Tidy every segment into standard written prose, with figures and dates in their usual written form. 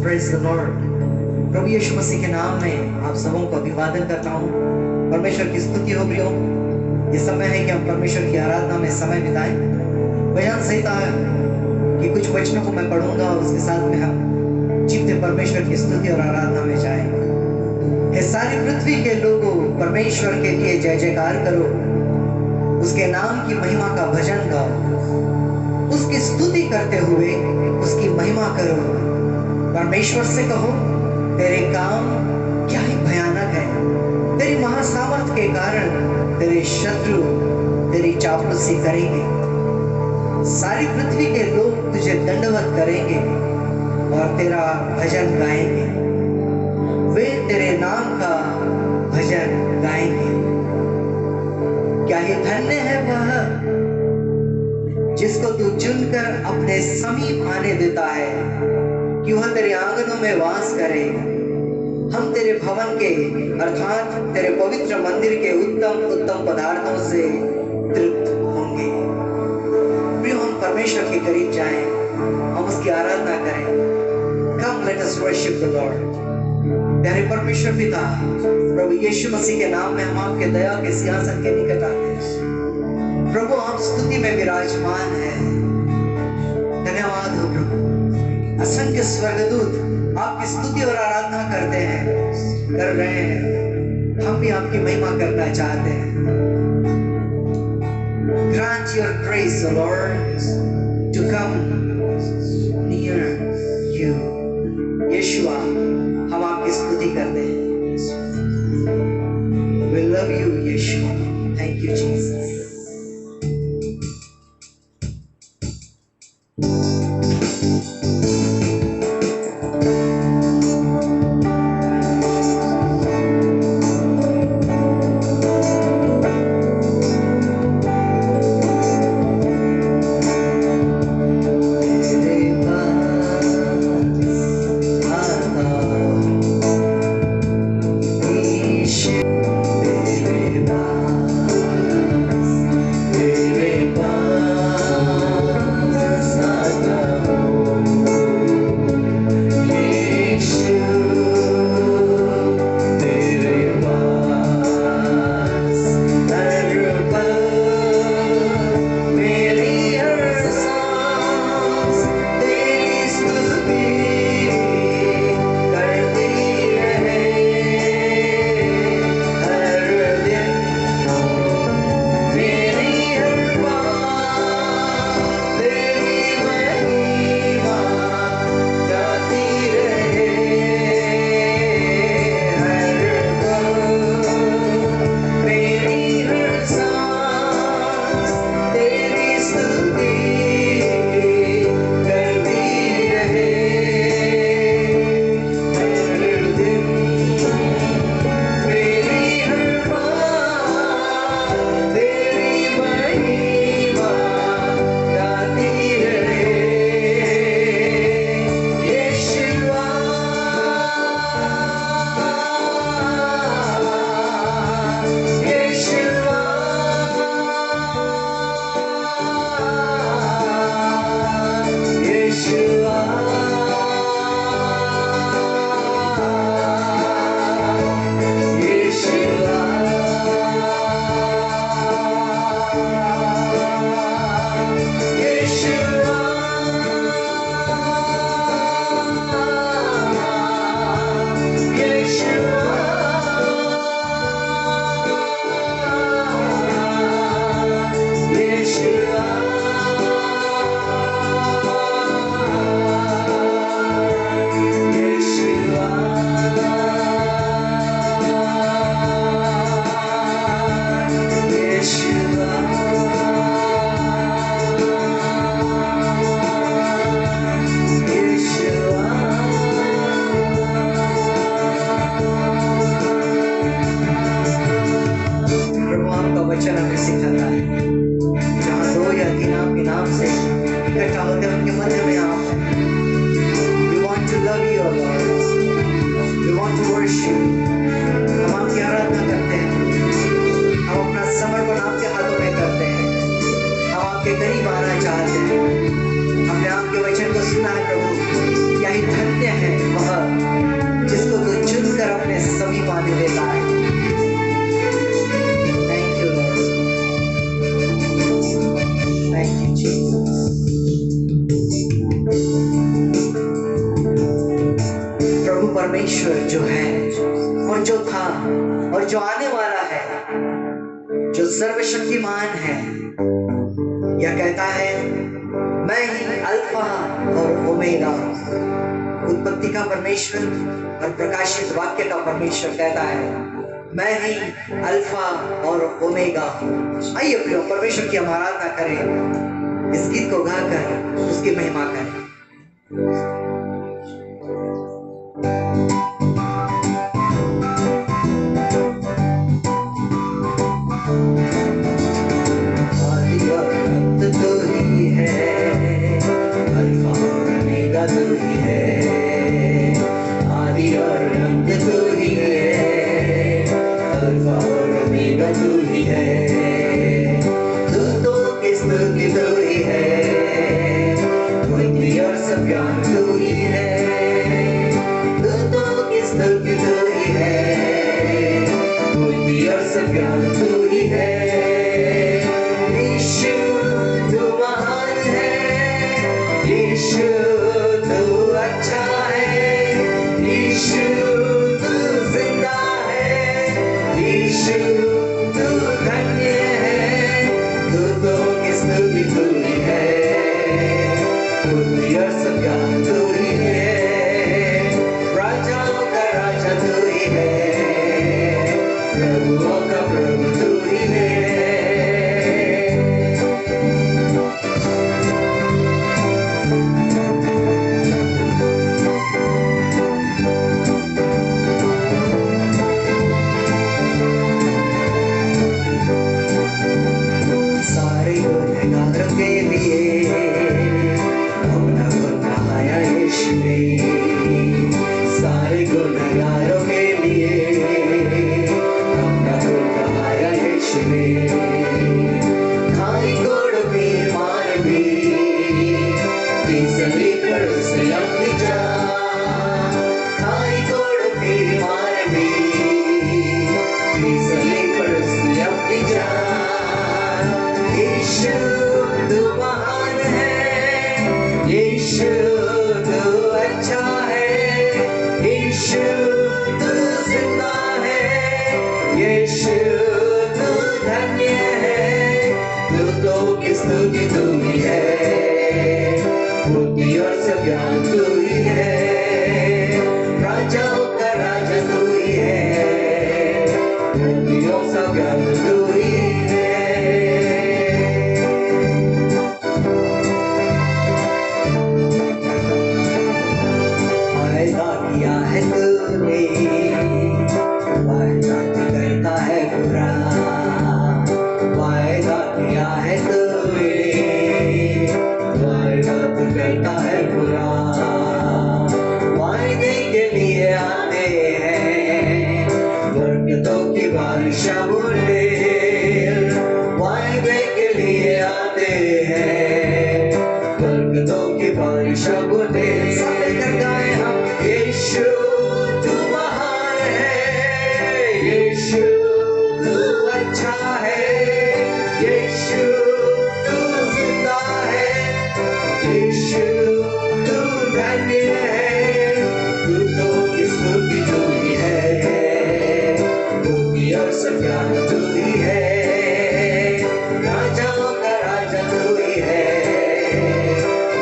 Praise the Lord. प्रभु यीशु मसीह के नाम में आप सबों को अभिवादन करता हूँ। परमेश्वर की स्तुति हो प्रियो। ये समय है कि हम परमेश्वर की आराधना में समय बिताएं। वचन संहिता कि कुछ वचनों को मैं पढ़ूंगा और उसके साथ में हम जीवते परमेश्वर की स्तुति और आराधना में जाएंगे। हे सारी पृथ्वी के लोगों, परमेश्वर के लिए जय जयकार करो, उसके नाम की महिमा का भजन गाओ, उसकी स्तुति करते हुए उसकी महिमा करो। परमेश्वर से कहो, तेरे काम क्या ही भयानक है। तेरी महासामर्थ के कारण तेरे शत्रु तेरी चापलूसी करेंगे। सारी पृथ्वी के लोग तुझे दंडवत करेंगे और तेरा भजन गाएंगे। वे तेरे नाम का भजन गाएंगे। क्या ही धन्य है वह जिसको तू चुनकर अपने समीप आने देता है कि वह तेरे आंगनों में वास करे। हम तेरे भवन के अर्थात तेरे पवित्र मंदिर के उत्तम उत्तम पदार्थों से तृप्त होंगे। प्रिय, हम परमेश्वर के करीब जाएं, हम उसकी आराधना करें। Come, let us worship the Lord. प्यारे परमेश्वर पिता, प्रभु यीशु मसीह के नाम में हम आपके दया के सिंहासन के निकट आते हैं। प्रभु, आप स्तुति में विराजमान हैं। धन्यवाद हो प्रभु। असंख्य स्वर्गदूत आपकी स्तुति और आराधना करते हैं, कर रहे हैं। हम भी आपकी महिमा करना चाहते हैं। Grant your grace, O Lord, to come near you. यीशुआ, हम आपकी स्तुति करते हैं। We love you, Yeshua. Thank you, Jesus. हमने आपके वचन को सुना है प्रभु। क्या ही धन्य है वह जिसको तू चुनकर अपने समीप आने देता है। Thank you lord, thank you Jesus. प्रभु परमेश्वर जो है और जो था और जो आने वाला है, जो सर्वशक्तिमान है, यह कहता है मैं ही अल्फा और ओमेगा। उत्पत्ति का परमेश्वर और प्रकाशित वाक्य का परमेश्वर कहता है मैं ही अल्फा और ओमेगा। आइए प्रियो, परमेश्वर की हम आराधना करें, इस गीत को गाकर उसकी महिमा करें।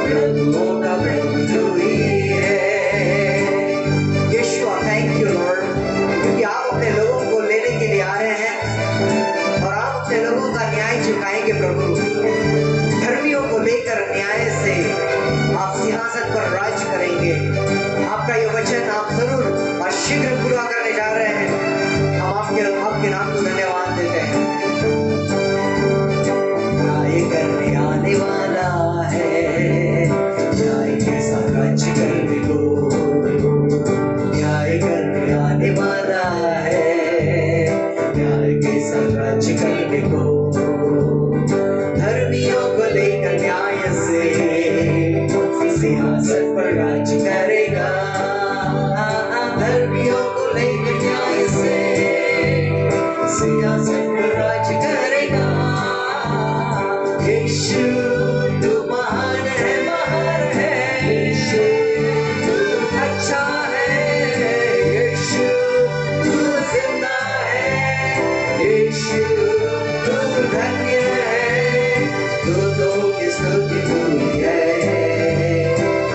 प्रभुओं का प्रभु पर राज करेगा। धर्मियों को लेकर न्याय से सिंहासन पर राज करेगा। यीशु तू महान है, महान है। यीशु तू अच्छा है। यीशु तू जिंदा है। यीशु तू धन्य है। दूतों की स्तुति तू ही है।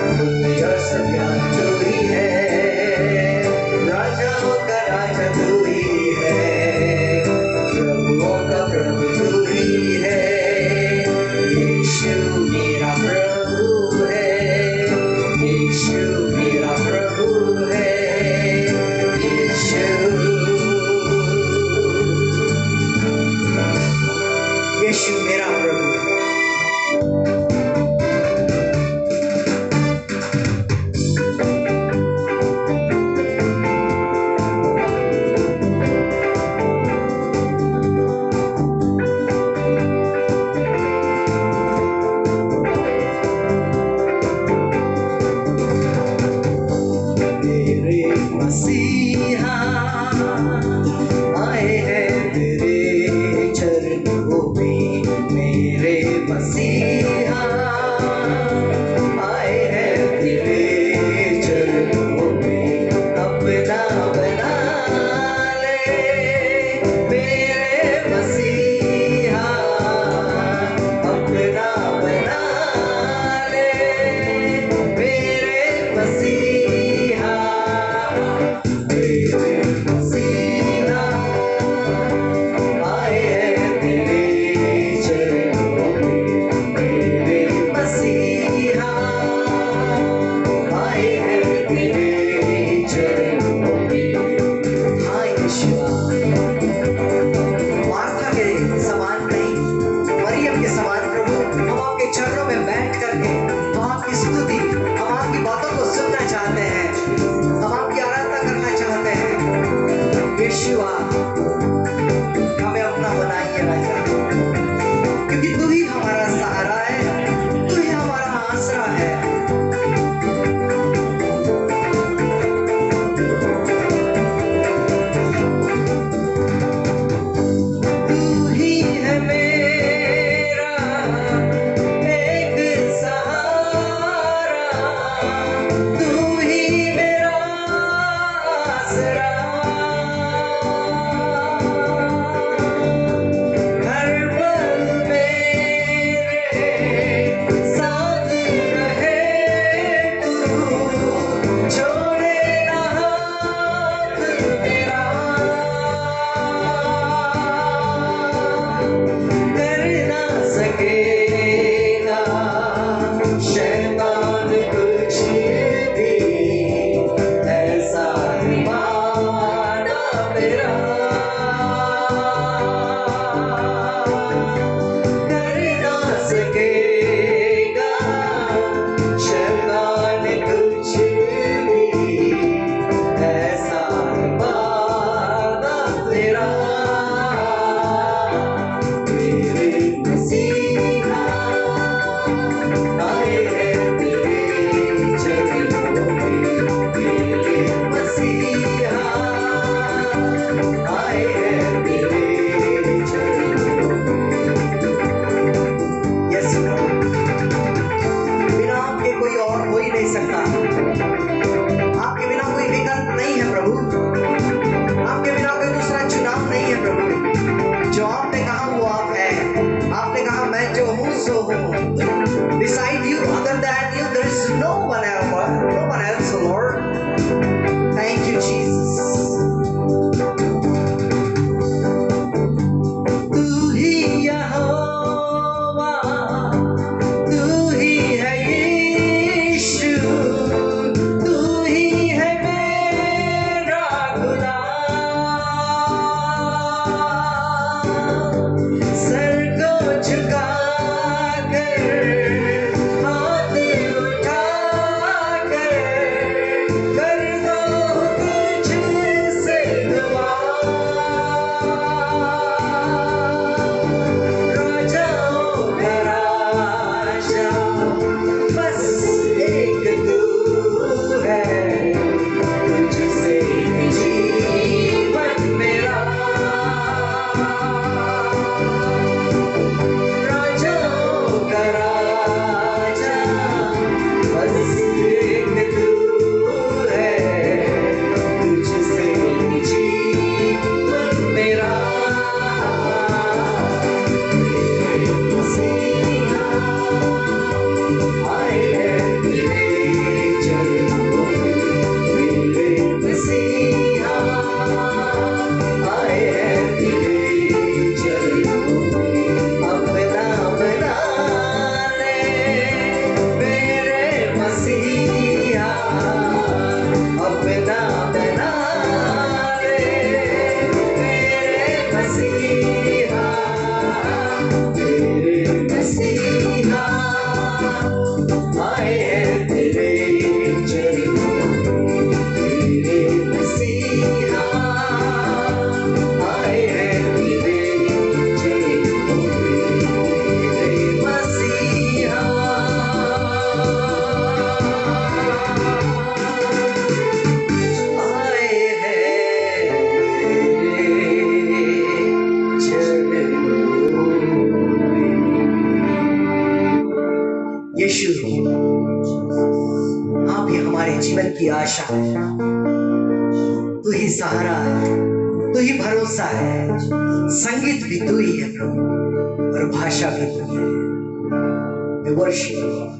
स्तुति और सम्मान तू ही है। राजाओं का राजा तू ही है। प्रभुओं का प्रभु तू ही है। यीशु मेरा प्रभु है। यीशु मेरा प्रभु है। यीशु मेरा प्रभु है। मेरे मसीहा आए हैं तेरे चरणों में। मेरे मसीहा आए हैं तेरे चरणों में। अपना बना ले मेरे मसीहा। अपना बना ले मेरे मसीहा। मेरे मसीहा आए हैं तेरे चरणों में। मेरे मसीहा आए हैं तेरे चरणों में। हाँ यीशुआ, मार्था के समान नहीं, मरियम के समान प्रभु, हम आपके चरणों में बैठ करके हम आपकी स्तुति, हम आपकी बातों को सुनना चाहते हैं। हम आपकी आराधना करना चाहते हैं। यीशुआ, हमें अपना बनाइए राजा, क्योंकि तू ही हमारा सहारा है। तू ही हमारा आसरा है। तू ही है मेरा एक सहारा। तू ही मेरा आसरा। हर पल मेरे साथ रहे तू। छोड़े ना हाथ मेरा। कर ना सकेगा शैतान कुछ भी। ऐसा दीवाना मेरा। कर ना सकेगा शैतान कुछ भी। ऐसा दीवाना तेरा। मेरे मसीहा आए हैं तेरे चरणों में। मेरे मसीहा आए हैं तेरे चरणों में। यस प्रभु, बिना आपके कोई और हो ही नहीं सकता। आपके बिना कोई विकल्प नहीं है प्रभु। आपके बिना कोई दूसरा चुनाव नहीं है प्रभु। जो आपने कहा वो आप है। आपने कहा मैं जो हूँ सो हूँ। Beside you, other than you, there is no one else, Lord. Thank you, Jesus. तू ही यहोवा, तू ही है यीशु। तू ही है मेरा खुदा। सर को झुका कर, हाथ उठा कर, कर दो तुझसे दुआ। राजाओं का राजा, बस एक तू हो, आप ही हमारे जीवन की आशा है। तू ही सहारा है, तू ही भरोसा है। संगीत भी तू ही है प्रभु, और भाषा भी तू ही है। We worship you, Lord.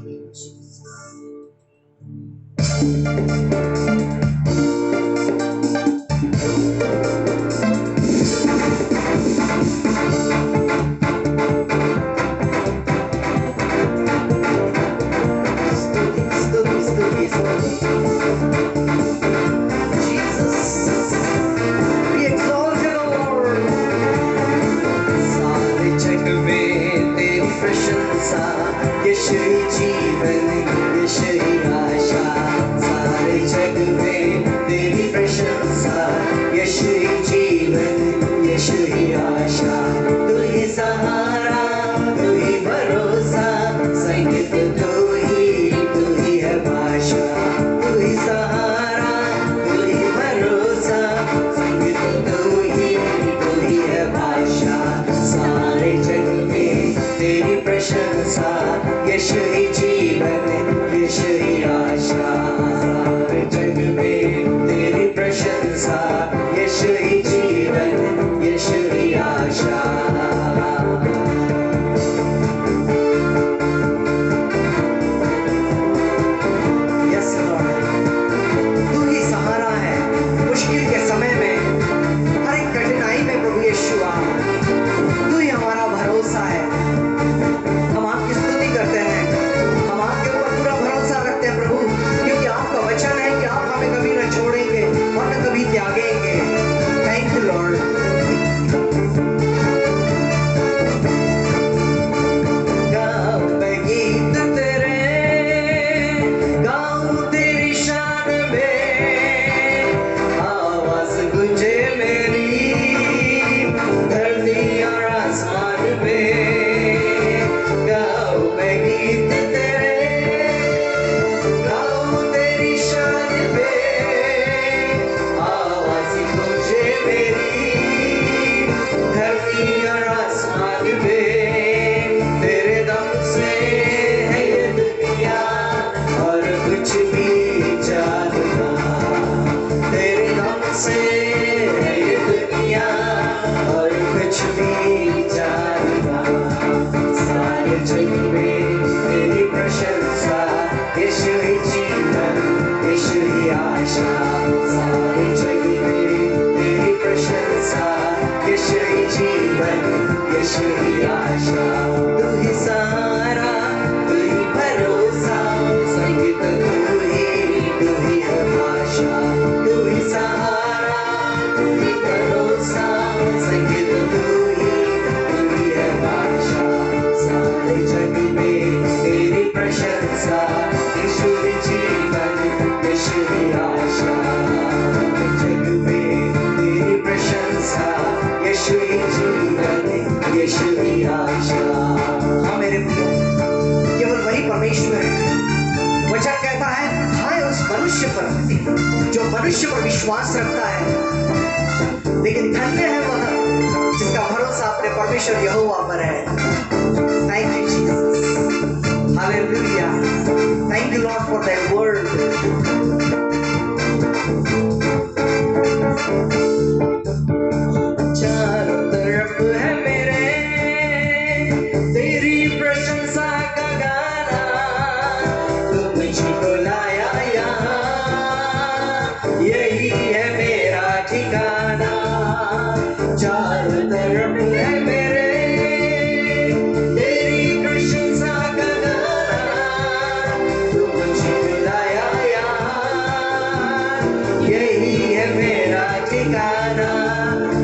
जो मनुष्य पर विश्वास रखता है, लेकिन धन्य है वह जिसका भरोसा अपने परमेश्वर यहोवा पर है। Thank you Jesus, hallelujah. Thank you Lord for that word. चारों तरफ है मेरे तेरी प्रशंसा का गाना, तू मुझको लाया यहाँ, यही है मेरा ठिकाना। चारों तरफ है मेरे तेरी प्रशंसा का गाना, तू मुझको लाया यहाँ, यही है मेरा ठिकाना।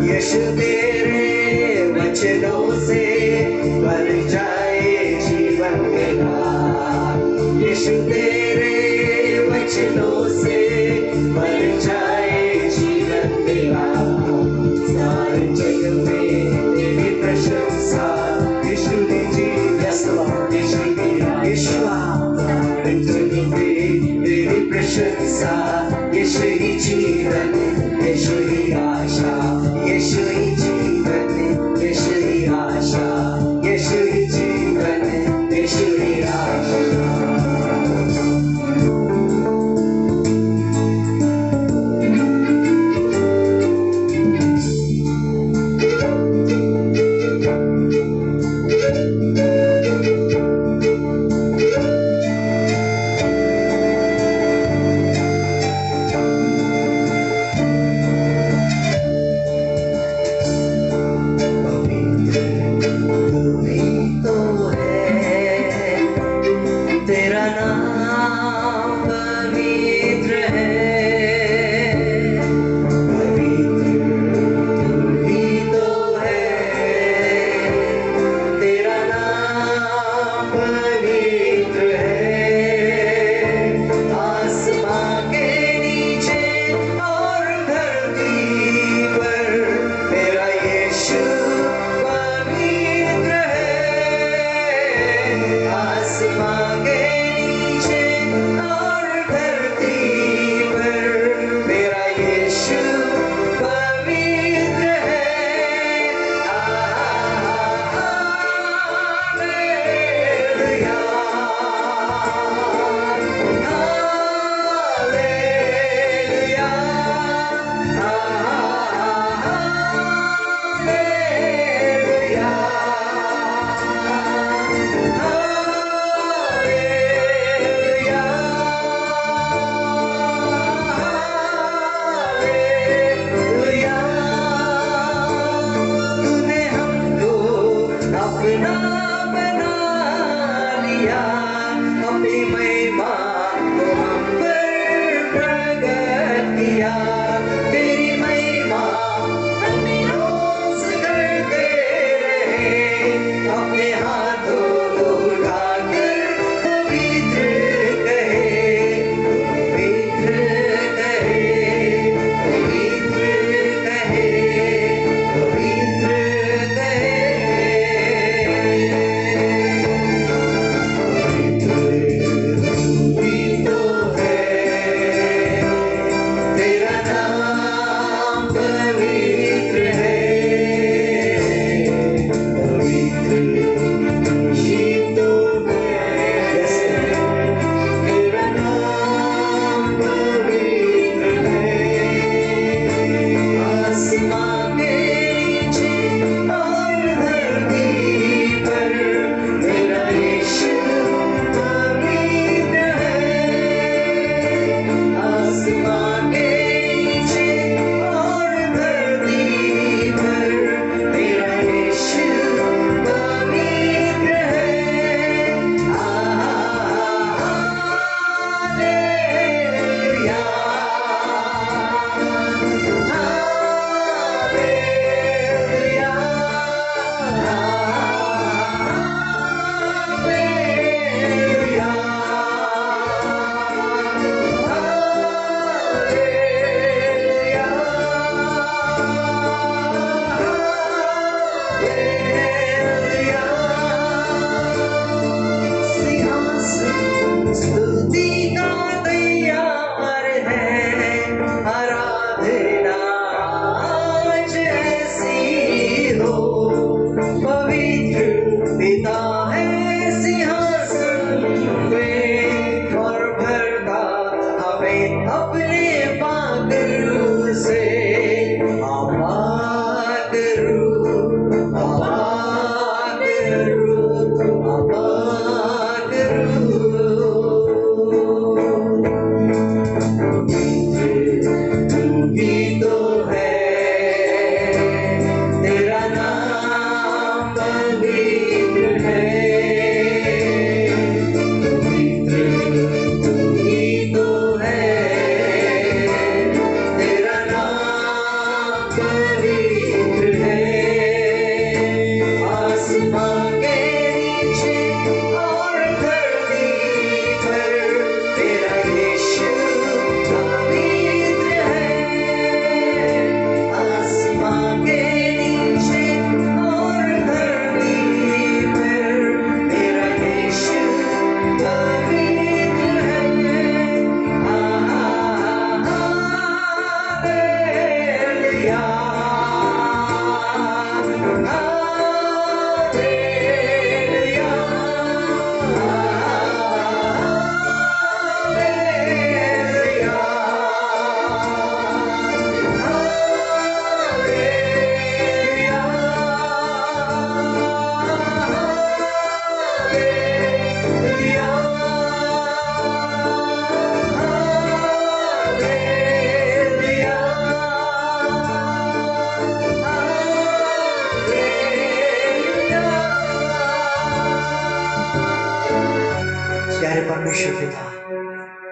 यीशु तेरे वचनों से भर जाए जीवन मेरा, यीशु तेरे वचनों से भर जाए जीवन मेरा। सारे जग में तेरी प्रशंसा यीशु जी, यस लॉर्ड, यीशु यीशुआ। सारे जग में तेरी प्रशंसा, यीशु ही जीवन, यीशु ही आशा, यीशु ही जीवन, यीशु ही आशा, यीशु ही जीवन, यीशु ही आशा। नाम पवित्र है, पवित्र तू ही तो है, तेरा नाम पवित्र है। आसमां के नीचे और धरती पर मेरा यीशु पवित्र है। आसमां के नीचे परमेश्वर पिता,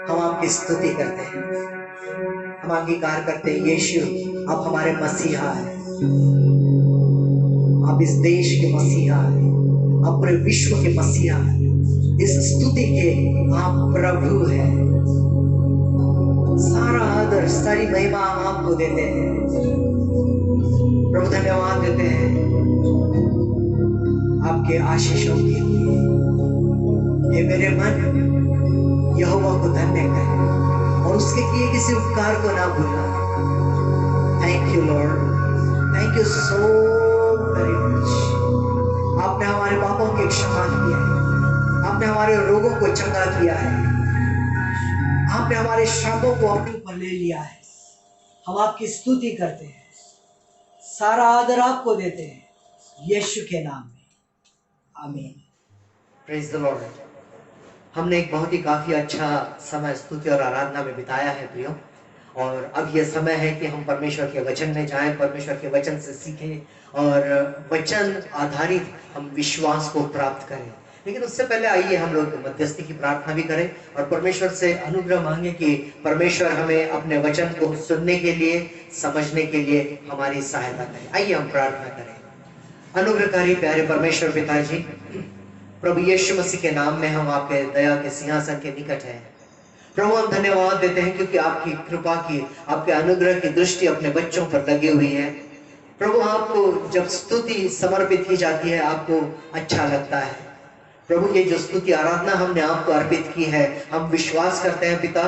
हम आपकी स्तुति करते हैं, हम अंगीकार करते हैं यीशु आप हमारे मसीहा हैं, आप इस देश के मसीहा हैं, आप पूरे विश्व के मसीहा हैं, इस स्तुति के आप प्रभु हैं। सारा आदर सारी महिमा हम आपको देते हैं प्रभु, धन्यवाद देते हैं आपके आशीषों के लिए। हे मेरे मन यहोवा को धन्य कर और उसके किए किसी उपकार को ना भूलना। Thank you lord, thank you so very much. आपने हमारे पापों की क्षमा किया है, आपने हमारे रोगों को चंगा किया है, आपने हमारे श्रापों को अपने ऊपर ले लिया है। हम आपकी स्तुति करते हैं, सारा आदर आपको देते हैं यीशु के नाम में, आमीन। Praise the Lord. हमने एक बहुत ही काफी अच्छा समय स्तुति और आराधना में बिताया है प्रियो, और अब यह समय है कि हम परमेश्वर के वचन में जाएं, परमेश्वर के वचन से सीखें और वचन आधारित हम विश्वास को प्राप्त करें। लेकिन उससे पहले आइए हम लोग मध्यस्थी की प्रार्थना भी करें और परमेश्वर से अनुग्रह मांगे कि परमेश्वर हमें अपने वचन को सुनने के लिए, समझने के लिए हमारी सहायता करे। आइए हम प्रार्थना करें। अनुग्रहकारी प्यारे परमेश्वर पिताजी, प्रभु यीशु मसीह के नाम में हम आपके दया के सिंहासन के निकट हैं। प्रभु हम धन्यवाद देते हैं क्योंकि आपकी कृपा की, आपके अनुग्रह की दृष्टि अपने बच्चों पर लगी हुई है। प्रभु आपको जब स्तुति समर्पित की जाती है आपको अच्छा लगता है। प्रभु ये जो स्तुति आराधना हमने आपको अर्पित की है, हम विश्वास करते हैं पिता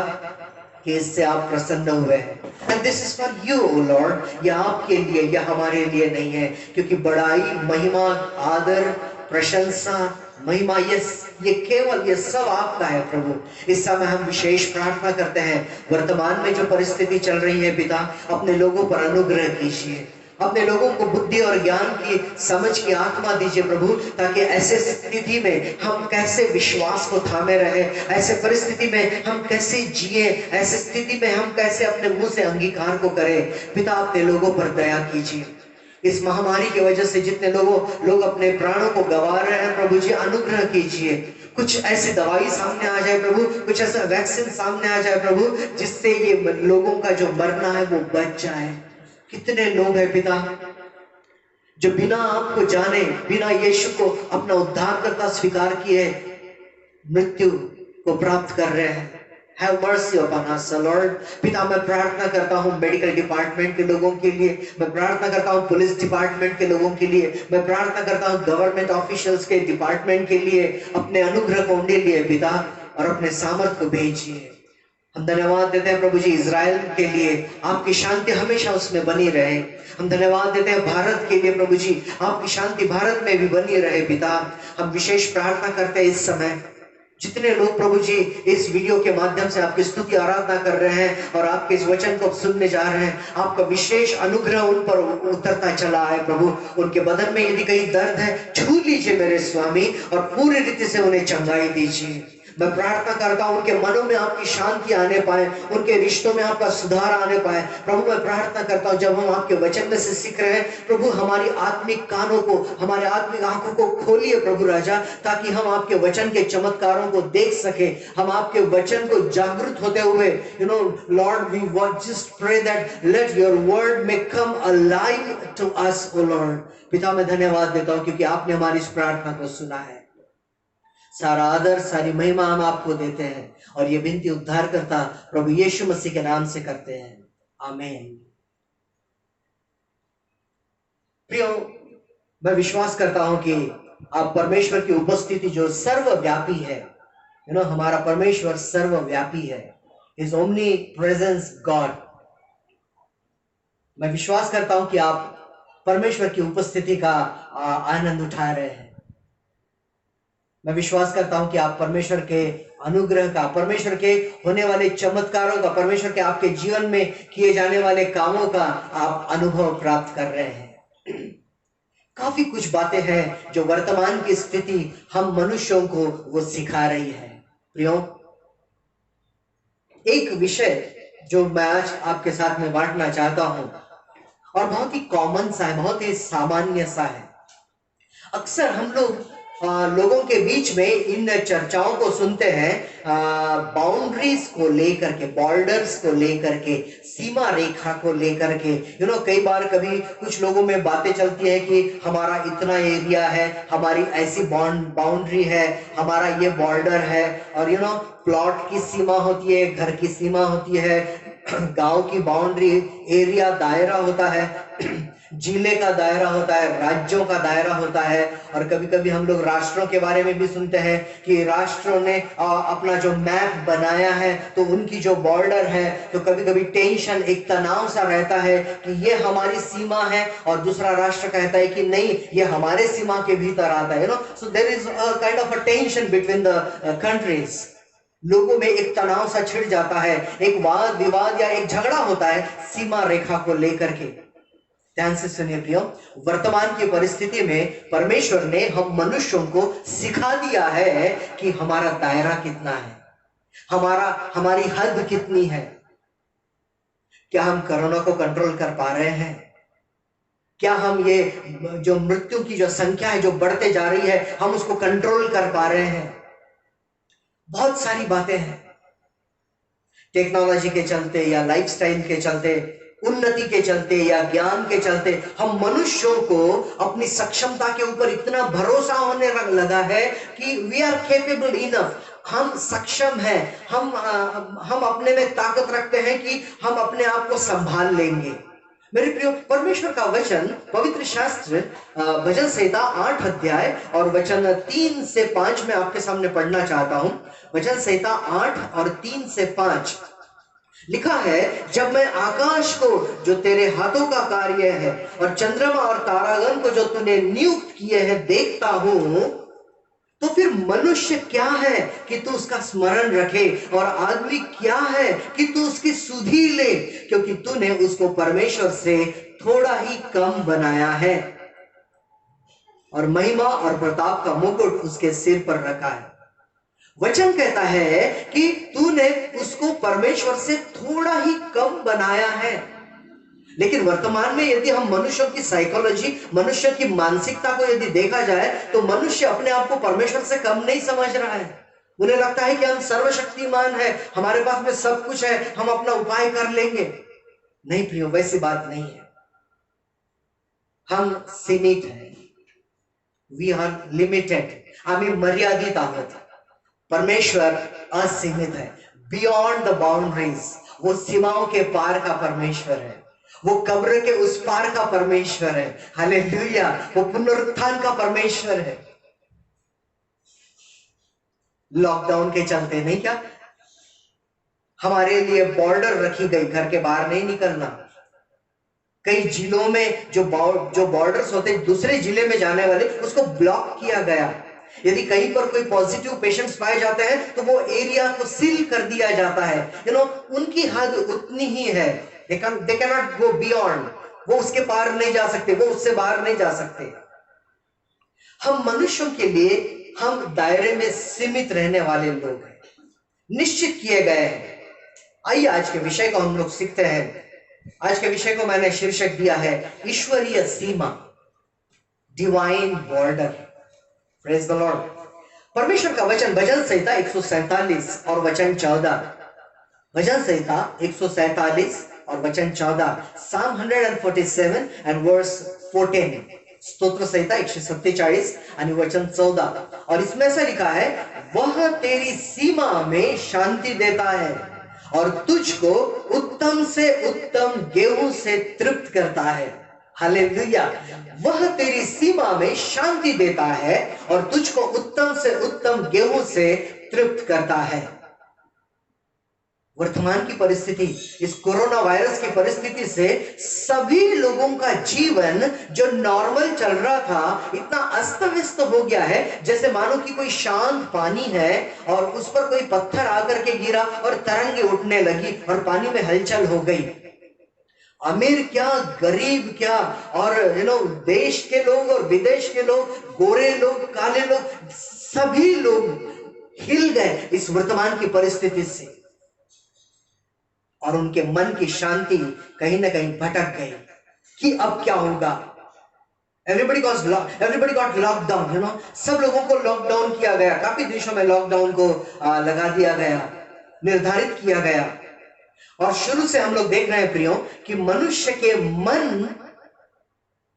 कि इससे आप प्रसन्न हुए हैं। And this is for you, O Lord। यह आपके लिए, यह हमारे लिए नहीं है, क्योंकि बड़ाई, महिमा, आदर, प्रशंसा, महिमा ये केवल ये सब आपका है प्रभु। इस समय हम विशेष प्रार्थना करते हैं, वर्तमान में जो परिस्थिति चल रही है पिता, अपने लोगों पर अनुग्रह कीजिए, अपने लोगों को बुद्धि और ज्ञान की समझ की आत्मा दीजिए प्रभु, ताकि ऐसे स्थिति में हम कैसे विश्वास को थामे रहे, ऐसे परिस्थिति में हम कैसे जिए, ऐसे स्थिति में हम कैसे अपने मुंह से अंगीकार को करें। पिता अपने लोगों पर दया कीजिए। इस महामारी की वजह से जितने लोग अपने प्राणों को गंवा रहे हैं प्रभु जी, अनुग्रह कीजिए। कुछ ऐसी दवाई सामने आ जाए प्रभु, कुछ ऐसा वैक्सीन सामने आ जाए प्रभु, जिससे ये लोगों का जो मरना है वो बच जाए। कितने लोग हैं पिता जो बिना आपको जाने, बिना यीशु को अपना उद्धारकर्ता स्वीकार किए मृत्यु को प्राप्त कर रहे हैं। Have mercy upon us, Lord। पिता मैं प्रार्थना करता हूँ मेडिकल डिपार्टमेंट के लोगों के लिए, मैं प्रार्थना करता हूँ पुलिस डिपार्टमेंट के लोगों के लिए, मैं प्रार्थना करता हूँ गवर्नमेंट ऑफिशियल्स के डिपार्टमेंट के लिए। अपने अनुग्रह को उनके लिए पिता और अपने सामर्थ को भेजिए। हम धन्यवाद देते हैं प्रभु जी इजराइल के लिए, आपकी शांति हमेशा उसमें बनी रहे। हम धन्यवाद देते हैं भारत के लिए प्रभु जी, आपकी शांति भारत में भी बनी रहे पिता। हम विशेष प्रार्थना करते हैं इस समय जितने लोग प्रभु जी इस वीडियो के माध्यम से आपकी स्तुति आराधना कर रहे हैं और आपके इस वचन को सुनने जा रहे हैं, आपका विशेष अनुग्रह उन पर उतरता चला है प्रभु। उनके बदन में यदि कहीं दर्द है, छू लीजिए मेरे स्वामी और पूरी रीति से उन्हें चंगाई दीजिए। मैं प्रार्थना करता हूं उनके मनों में आपकी शांति आने पाए, उनके रिश्तों में आपका सुधार आने पाए प्रभु। मैं प्रार्थना करता हूं जब हम आपके वचन में से सीख रहे हैं प्रभु, हमारी आत्मिक कानों को, हमारे आत्मिक आंखों को खोलिए प्रभु राजा, ताकि हम आपके वचन के चमत्कारों को देख सके, हम आपके वचन को जागृत होते हुए Lord we want just pray that let your word may come alive to us oh Lord. पिता मैं धन्यवाद देता हूं क्योंकि आपने हमारी इस प्रार्थना को सुना है। सारा आदर सारी महिमा हम आपको देते हैं और ये विनती उद्धार करता प्रभु यीशु मसीह के नाम से करते हैं, आमीन। प्रियो, मैं विश्वास करता हूं कि आप परमेश्वर की उपस्थिति जो सर्वव्यापी है, हमारा परमेश्वर सर्वव्यापी है, इज ओमनी प्रेजेंस गॉड। मैं विश्वास करता हूं कि आप परमेश्वर की उपस्थिति का आनंद उठा रहे हैं। मैं विश्वास करता हूं कि आप परमेश्वर के अनुग्रह का, परमेश्वर के होने वाले चमत्कारों का, परमेश्वर के आपके जीवन में किए जाने वाले कामों का आप अनुभव प्राप्त कर रहे हैं। काफी कुछ बातें हैं जो वर्तमान की स्थिति हम मनुष्यों को वो सिखा रही है। प्रियो, एक विषय जो मैं आज आपके साथ में बांटना चाहता हूं और बहुत ही कॉमन सा है, बहुत ही सामान्य सा है। अक्सर हम लोग लोगों के बीच में इन चर्चाओं को सुनते हैं, बाउंड्रीज को लेकर के, बॉर्डर्स को लेकर के, सीमा रेखा को लेकर के। कई बार कभी कुछ लोगों में बातें चलती है कि हमारा इतना एरिया है, हमारी ऐसी बाउंड्री है, हमारा ये बॉर्डर है। और प्लॉट की सीमा होती है, घर की सीमा होती है, गांव की बाउंड्री, एरिया, दायरा होता है, जिले का दायरा होता है, राज्यों का दायरा होता है। और कभी कभी हम लोग राष्ट्रों के बारे में भी सुनते हैं कि राष्ट्रों ने अपना जो मैप बनाया है तो उनकी जो बॉर्डर है, तो कभी कभी टेंशन, एक तनाव सा रहता है कि ये हमारी सीमा है और दूसरा राष्ट्र कहता है कि नहीं, ये हमारे सीमा के भीतर आता है। So there is a kind of a tension between the countries. लोगों में एक तनाव सा छिड़ जाता है, एक वाद विवाद या एक झगड़ा होता है सीमा रेखा को लेकर के। ध्यान से सुनिए प्रियो, वर्तमान की परिस्थिति में परमेश्वर ने हम मनुष्यों को सिखा दिया है कि हमारा दायरा कितना है, हमारी हद कितनी है। क्या हम कोरोना को कंट्रोल कर पा रहे हैं? क्या हम ये जो मृत्यु की जो संख्या है जो बढ़ते जा रही है, हम उसको कंट्रोल कर पा रहे हैं? बहुत सारी बातें हैं, टेक्नोलॉजी के चलते या लाइफस्टाइल के चलते, उन्नति के चलते या ज्ञान के चलते, हम मनुष्यों को अपनी सक्षमता के ऊपर इतना भरोसा होने लगा है कि वी आर केपेबल इनफ, हम सक्षम हैं, हम अपने में ताकत रखते हैं कि हम अपने आप को संभाल लेंगे। मेरे प्रियो, परमेश्वर का वचन पवित्र शास्त्र भजन संहिता 8 अध्याय और वचन 3 से 5 में आपके सामने पढ़ना चाहता हूं। भजन संहिता 8 और 3 से 5 लिखा है, जब मैं आकाश को जो तेरे हाथों का कार्य है और चंद्रमा और तारागण को जो तूने नियुक्त किए हैं देखता हूं, तो फिर मनुष्य क्या है कि तू उसका स्मरण रखे, और आदमी क्या है कि तू उसकी सुधि ले, क्योंकि तूने उसको परमेश्वर से थोड़ा ही कम बनाया है और महिमा और प्रताप का मुकुट उसके सिर पर रखा है। वचन कहता है कि तूने उसको परमेश्वर से थोड़ा ही कम बनाया है। लेकिन वर्तमान में यदि हम मनुष्यों की साइकोलॉजी, मनुष्य की मानसिकता को यदि देखा जाए, तो मनुष्य अपने आप को परमेश्वर से कम नहीं समझ रहा है। उन्हें लगता है कि हम सर्वशक्तिमान है, हमारे पास में सब कुछ है, हम अपना उपाय कर लेंगे। नहीं प्रियो, वैसी बात नहीं है। हम सीमित हैं, वी आर लिमिटेड, आम्ही मर्यादित आहोत। परमेश्वर असीमित है, बियॉन्ड द बाउंड्रीज। वो सीमाओं के पार का परमेश्वर है, वो कब्र के उस पार का परमेश्वर है। हालेलुया, वो पुनरुत्थान का परमेश्वर है। लॉकडाउन के चलते नहीं, क्या हमारे लिए बॉर्डर रखी गई, घर के बाहर नहीं निकलना। कई जिलों में जो बॉर्डर्स होते दूसरे जिले में जाने वाले, उसको ब्लॉक किया गया। यदि कहीं पर कोई पॉजिटिव पेशेंट्स पाए जाते हैं तो वो एरिया को सील कर दिया जाता है। उनकी हद उतनी ही है, they cannot go beyond, वो उसके पार नहीं जा सकते, वो उससे बाहर नहीं जा सकते। हम मनुष्यों के लिए हम दायरे में सीमित रहने वाले लोग हैं, निश्चित किए गए हैं। आइए आज के विषय को हम लोग सीखते हैं। आज के विषय को मैंने शीर्षक दिया है ईश्वरीय सीमा, divine border. Praise the lord. परमेश्वर का वचन भजन संहिता 147 और वचन 14, भजन संहिता 147 और वचन 14, Psalm 147 and verse 14, स्तोत्र संहिता 147 आणि वचन 14। और इसमें से लिखा है, वह तेरी सीमा में शांति देता है और तुझको उत्तम से उत्तम गेहूं से तृप्त करता है। हालेलुया, वह तेरी सीमा में शांति देता है और तुझको उत्तम से उत्तम गेहूं से तृप्त करता है। वर्तमान की परिस्थिति, इस कोरोना वायरस की परिस्थिति से सभी लोगों का जीवन जो नॉर्मल चल रहा था, इतना अस्त व्यस्त हो गया है जैसे मानो कि कोई शांत पानी है और उस पर कोई पत्थर आकर के गिरा और तरंगे उठने लगी और पानी में हलचल हो गई। अमीर क्या, गरीब क्या, और देश के लोग और विदेश के लोग, गोरे लोग, काले लोग, सभी लोग हिल गए इस वर्तमान की परिस्थिति से, और उनके मन की शांति कहीं ना कहीं भटक गई कि अब क्या होगा। everybody got locked down, सब लोगों को लॉकडाउन किया गया, काफी देशों में लॉकडाउन को लगा दिया गया, निर्धारित किया गया। और शुरू से हम लोग देख रहे हैं प्रियो कि मनुष्य के मन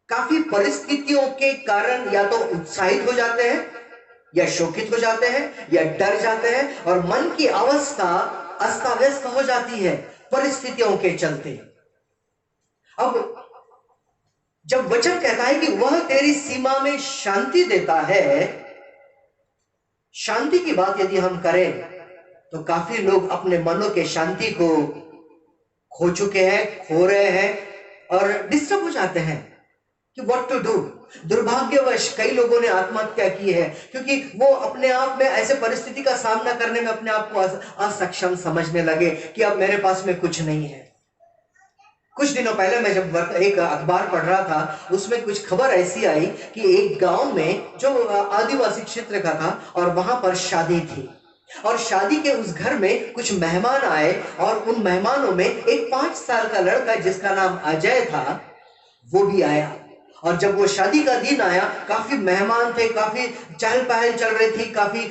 काफी परिस्थितियों के कारण या तो उत्साहित हो जाते हैं, या शोकित हो जाते हैं, या डर जाते हैं, और मन की अवस्था अस्त व्यस्त हो जाती है परिस्थितियों के चलते। अब जब वचन कहता है कि वह तेरी सीमा में शांति देता है, शांति की बात यदि हम करें तो काफी लोग अपने मनों के शांति को खो चुके हैं, खो रहे हैं और डिस्टर्ब हो जाते हैं कि व्हाट टू डू। दुर्भाग्यवश कई लोगों ने आत्महत्या की है क्योंकि वो अपने आप में ऐसे परिस्थिति का सामना करने में अपने आप को असक्षम समझने लगे कि अब मेरे पास में कुछ नहीं है। कुछ दिनों पहले मैं जब एक अखबार पढ़ रहा था, उसमें कुछ खबर ऐसी आई कि एक गांव में जो आदिवासी क्षेत्र का था और वहां पर शादी थी, और शादी के उस घर में कुछ मेहमान आए और उन मेहमानों में एक 5 साल का लड़का जिसका नाम अजय था वो भी आया। और जब वो शादी का दिन आया, काफी मेहमान थे, काफी चहल पहल चल रही थी, काफी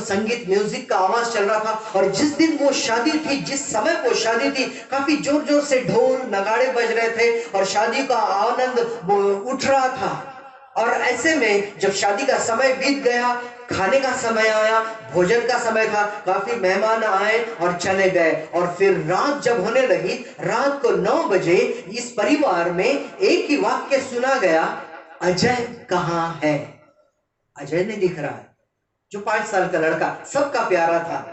संगीत म्यूजिक का आवाज चल रहा था। और जिस दिन वो शादी थी, जिस समय वो शादी थी, काफी जोर जोर से ढोल नगाड़े बज रहे थे और शादी का आनंद उठ रहा था। और ऐसे में जब शादी का समय बीत गया, खाने का समय आया, भोजन का समय था, काफी मेहमान आए और चले गए। और फिर रात जब होने लगी, रात को 9 बजे इस परिवार में एक ही वाक्य सुना गया, अजय कहां है? अजय नहीं दिख रहा है। जो 5 साल का लड़का सबका प्यारा था,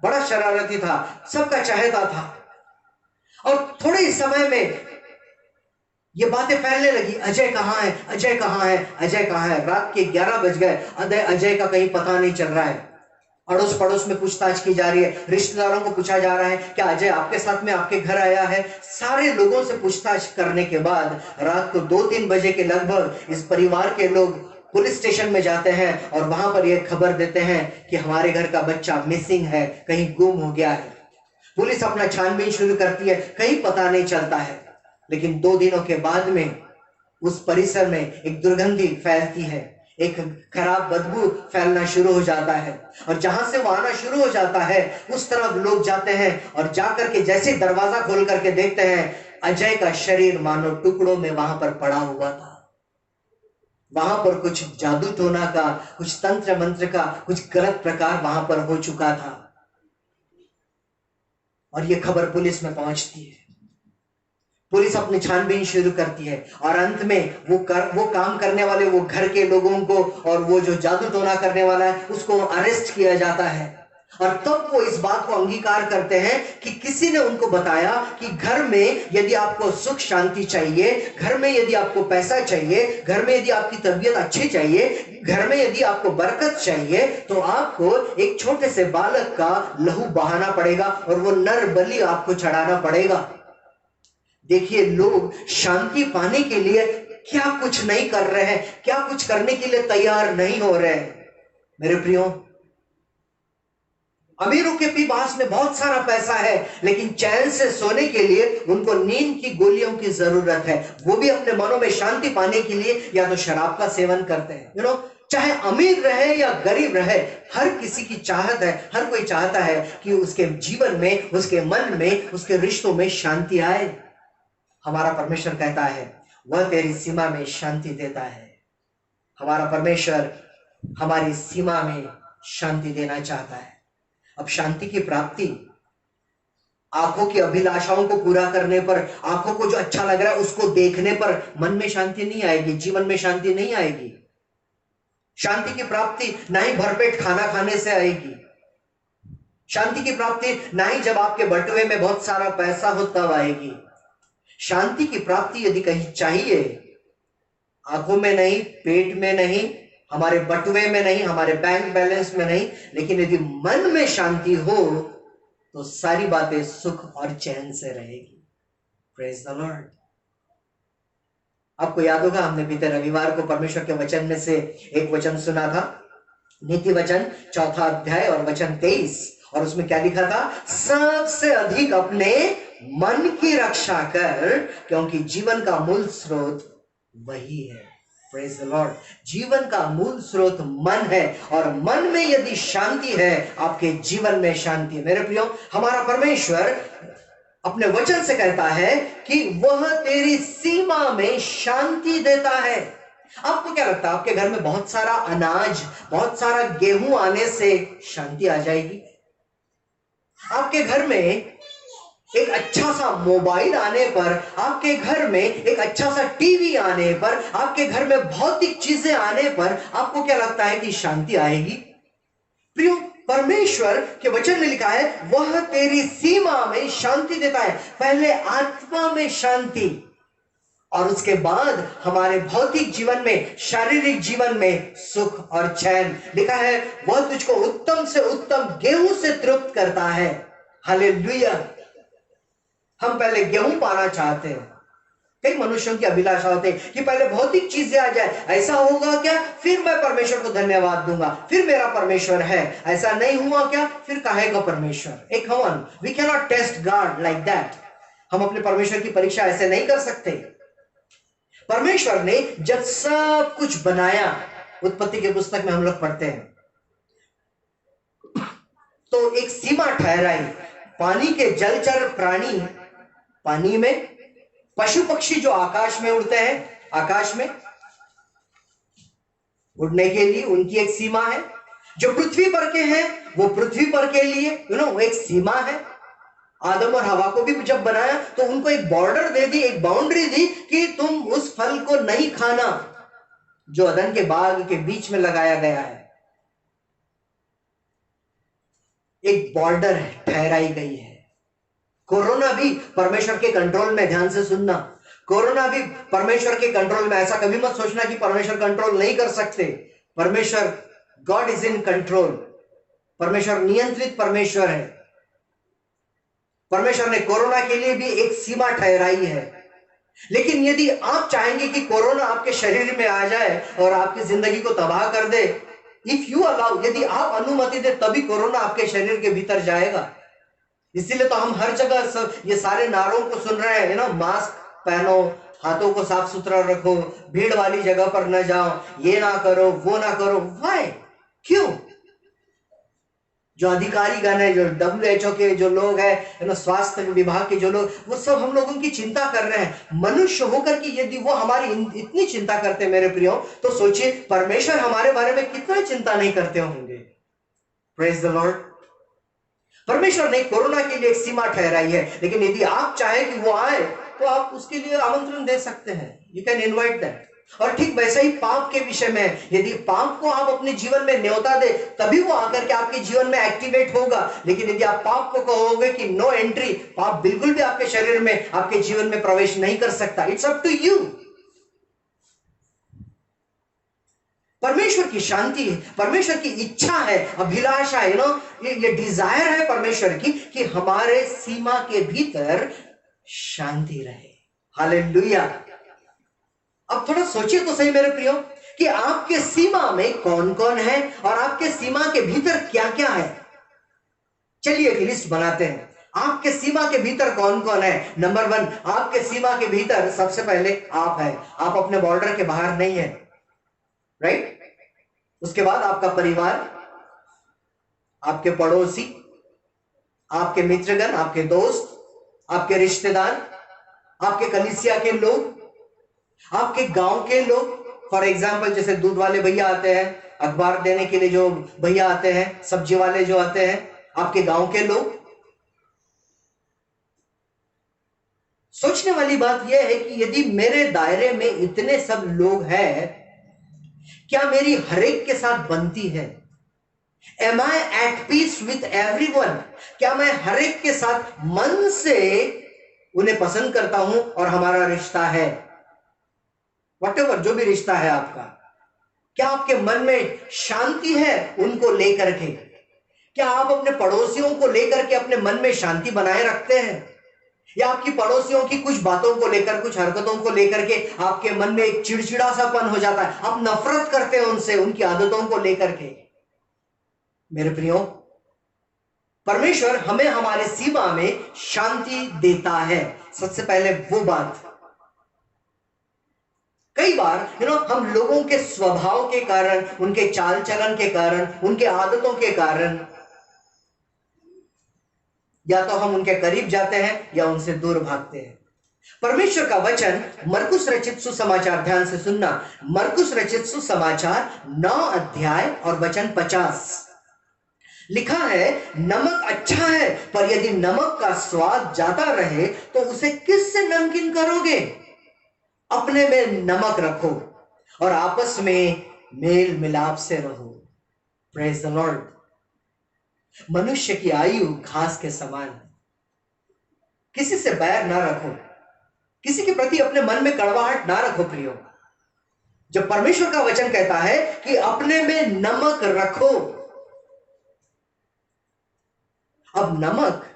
बड़ा शरारती था, सबका चाहता था। और थोड़े ही समय में ये बातें फैलने लगी, अजय कहां है, अजय कहां है, अजय कहां है। रात के 11 बज गए, अजय का कहीं पता नहीं चल रहा है। अड़ोस पड़ोस में पूछताछ की जा रही है, रिश्तेदारों को पूछा जा रहा है क्या अजय आपके साथ में आपके घर आया है। सारे लोगों से पूछताछ करने के बाद रात को 2-3 बजे के लगभग इस परिवार के लोग पुलिस स्टेशन में जाते हैं और वहां पर यह खबर देते हैं कि हमारे घर का बच्चा मिसिंग है, कहीं गुम हो गया है। पुलिस अपना छानबीन शुरू करती है, कहीं पता नहीं चलता है। लेकिन 2 दिनों के बाद में उस परिसर में एक दुर्गंधी फैलती है, एक खराब बदबू फैलना शुरू हो जाता है। और जहां से वो आना शुरू हो जाता है उस तरफ लोग जाते हैं और जाकर के जैसे दरवाजा खोल करके देखते हैं, अजय का शरीर मानो टुकड़ों में वहां पर पड़ा हुआ था। वहां पर कुछ जादू टोना का, कुछ तंत्र मंत्र का, कुछ गलत प्रकार वहां पर हो चुका था। और यह खबर पुलिस में पहुंचती है। पुलिस अपनी छानबीन शुरू करती है और अंत में वो काम करने वाले, वो घर के लोगों को और वो जो जादू टोना करने वाला है उसको अरेस्ट किया जाता है। और तब वो इस बात को अंगीकार करते हैं कि किसी ने उनको बताया कि घर में यदि आपको सुख शांति चाहिए, घर में यदि आपको पैसा चाहिए, घर में यदि आपकी तबीयत अच्छी चाहिए, घर में यदि आपको बरकत चाहिए, तो आपको एक छोटे से बालक का लहू बहाना पड़ेगा और वो नर बलि आपको चढ़ाना पड़ेगा। देखिए, लोग शांति पाने के लिए क्या कुछ नहीं कर रहे हैं, क्या कुछ करने के लिए तैयार नहीं हो रहे हैं। मेरे प्रियो, अमीरों के पास में बहुत सारा पैसा है, लेकिन चैन से सोने के लिए उनको नींद की गोलियों की जरूरत है। वो भी अपने मनों में शांति पाने के लिए या तो शराब का सेवन करते हैं। चाहे अमीर रहे या गरीब रहे, हर किसी की चाहत है, हर कोई चाहता है कि उसके जीवन में, उसके मन में, उसके रिश्तों में शांति आए। हमारा परमेश्वर कहता है वह तेरी सीमा में शांति देता है। हमारा परमेश्वर हमारी सीमा में शांति देना चाहता है। अब शांति की प्राप्ति आंखों की अभिलाषाओं को पूरा करने पर, आंखों को जो अच्छा लग रहा है उसको देखने पर मन में शांति नहीं आएगी, जीवन में शांति नहीं आएगी। शांति की प्राप्ति ना ही भरपेट खाना खाने से आएगी। शांति की प्राप्ति ना ही जब आपके बटुए में बहुत सारा पैसा हो तब आएगी। शांति की प्राप्ति यदि कहीं चाहिए, आंखों में नहीं, पेट में नहीं, हमारे बटुए में नहीं, हमारे बैंक बैलेंस में नहीं, लेकिन यदि मन में शांति हो तो सारी बातें सुख और चैन से रहेगी। Praise the Lord. आपको याद होगा, हमने बीते रविवार को परमेश्वर के वचन में से एक वचन सुना था, नीति वचन 4 अध्याय और वचन 23, और उसमें क्या लिखा था? सबसे अधिक अपने मन की रक्षा कर, क्योंकि जीवन का मूल स्रोत वही है। Praise the Lord. जीवन का मूल स्रोत मन है, और मन में यदि शांति है, आपके जीवन में शांति है। मेरे प्रियो, हमारा परमेश्वर अपने वचन से कहता है कि वह तेरी सीमा में शांति देता है। आपको क्या लगता है, आपके घर में बहुत सारा अनाज, बहुत सारा गेहूं आने से शांति आ जाएगी? आपके घर में एक अच्छा सा मोबाइल आने पर, आपके घर में एक अच्छा सा टीवी आने पर, आपके घर में भौतिक चीजें आने पर आपको क्या लगता है कि शांति आएगी? प्रियो, परमेश्वर के वचन में लिखा है वह तेरी सीमा में शांति देता है। पहले आत्मा में शांति, और उसके बाद हमारे भौतिक जीवन में, शारीरिक जीवन में सुख और चैन। लिखा है वह तुझको उत्तम से उत्तम गेहूं से तृप्त करता है। हालेलुया। हम पहले गेहूं पाना चाहते हैं। कई मनुष्यों की अभिलाषा होती है कि पहले भौतिक चीजें आ जाए, ऐसा होगा क्या, फिर मैं परमेश्वर को धन्यवाद दूंगा, फिर मेरा परमेश्वर है। ऐसा नहीं हुआ क्या, फिर कहेगा परमेश्वर। एक हवन, we can not test God like that. हम अपने परमेश्वर की परीक्षा ऐसे नहीं कर सकते। परमेश्वर ने जब सब कुछ बनाया, उत्पत्ति के पुस्तक में हम लोग पढ़ते हैं, तो एक सीमा ठहराई। पानी के जलचर प्राणी पानी में, पशु पक्षी जो आकाश में उड़ते हैं, आकाश में उड़ने के लिए उनकी एक सीमा है। जो पृथ्वी पर के हैं, वो पृथ्वी पर के लिए वो एक सीमा है। आदम और हवा को भी जब बनाया तो उनको एक बॉर्डर दे दी, एक बाउंड्री दी कि तुम उस फल को नहीं खाना जो अदन के बाग के बीच में लगाया गया है। एक बॉर्डर ठहराई गई है। कोरोना भी परमेश्वर के कंट्रोल में, ध्यान से सुनना, कोरोना भी परमेश्वर के कंट्रोल में। ऐसा कभी मत सोचना कि परमेश्वर कंट्रोल नहीं कर सकते। परमेश्वर, गॉड इज इन कंट्रोल। परमेश्वर नियंत्रित परमेश्वर है। परमेश्वर ने कोरोना के लिए भी एक सीमा ठहराई है। लेकिन यदि आप चाहेंगे कि कोरोना आपके शरीर में आ जाए और आपकी जिंदगी को तबाह कर दे, इफ यू अलाउ, यदि आप अनुमति दे, तभी कोरोना आपके शरीर के भीतर जाएगा। इसीलिए तो हम हर जगह सब ये सारे नारों को सुन रहे हैं ना, मास्क पहनो, हाथों को साफ सुथरा रखो, भीड़ वाली जगह पर न जाओ, ये ना करो, वो ना करो। व्हाई? क्यों? जो अधिकारी गण है, जो WHO के जो लोग हैं, स्वास्थ्य विभाग के जो लोग, वो सब हम लोगों की चिंता कर रहे हैं। मनुष्य होकर कि यदि वो हमारी इतनी चिंता करते मेरे प्रियो, तो सोचिए परमेश्वर हमारे बारे में कितना चिंता नहीं करते होंगे। Praise the lord. परमेश्वर ने कोरोना के लिए एक सीमा ठहराई है, लेकिन यदि आप चाहें कि वो आए तो आप उसके लिए आमंत्रण दे सकते हैं। You can invite that. और ठीक वैसा ही पाप के विषय में, यदि पाप को आप अपने जीवन में न्योता दे, तभी वो आकर के आपके जीवन में एक्टिवेट होगा। लेकिन यदि आप पाप को कहोगे कि नो एंट्री, पाप बिल्कुल भी आपके शरीर में, आपके जीवन में प्रवेश नहीं कर सकता। It's up to you. परमेश्वर की शांति है, परमेश्वर की इच्छा है, अभिलाषा है, ये डिजायर है परमेश्वर की कि हमारे सीमा के भीतर शांति रहे। हालेलुया। अब थोड़ा सोचिए तो सही मेरे प्रियो कि आपके सीमा में कौन कौन है और आपके सीमा के भीतर क्या क्या है। चलिए एक लिस्ट बनाते हैं। आपके सीमा के भीतर कौन कौन है? नंबर 1, आपके सीमा के भीतर सबसे पहले आप है। आप अपने बॉर्डर के बाहर नहीं है, राइट? उसके बाद आपका परिवार, आपके पड़ोसी, आपके मित्रगण, आपके दोस्त, आपके रिश्तेदार, आपके कलीसिया के लोग, आपके गांव के लोग। फॉर एग्जाम्पल, जैसे दूध वाले भैया आते हैं, अखबार देने के लिए जो भैया आते हैं, सब्जी वाले जो आते हैं, आपके गांव के लोग। सोचने वाली बात यह है कि यदि मेरे दायरे में इतने सब लोग हैं, क्या मेरी हरेक के साथ बनती है? Am I at peace with everyone? क्या मैं हरेक के साथ मन से उन्हें पसंद करता हूं और हमारा रिश्ता है, whatever जो भी रिश्ता है आपका, क्या आपके मन में शांति है उनको लेकर के? क्या आप अपने पड़ोसियों को लेकर के अपने मन में शांति बनाए रखते हैं, या आपकी पड़ोसियों की कुछ बातों को लेकर, कुछ हरकतों को लेकर के आपके मन में एक चिड़चिड़ा सापन हो जाता है, आप नफरत करते हैं उनसे, उनकी आदतों को लेकर के? मेरे प्रियो, परमेश्वर हमें हमारे सीमा में शांति देता है। सबसे पहले वो बात, कई बार हम लोगों के स्वभाव के कारण, उनके चाल चलन के कारण, उनके आदतों के कारण या तो हम उनके करीब जाते हैं या उनसे दूर भागते हैं। परमेश्वर का वचन मरकुस रचित सुसमाचार, ध्यान से सुनना, मरकुस रचित सुसमाचार 9 अध्याय और वचन 50 लिखा है, नमक अच्छा है, पर यदि नमक का स्वाद जाता रहे तो उसे किससे नमकीन करोगे? अपने में नमक रखो और आपस में मेल मिलाप से रहो। Praise the Lord. मनुष्य की आयु घास के समान है। किसी से बैर ना रखो, किसी के प्रति अपने मन में कड़वाहट ना रखो प्रियो। जब परमेश्वर का वचन कहता है कि अपने में नमक रखो, अब नमक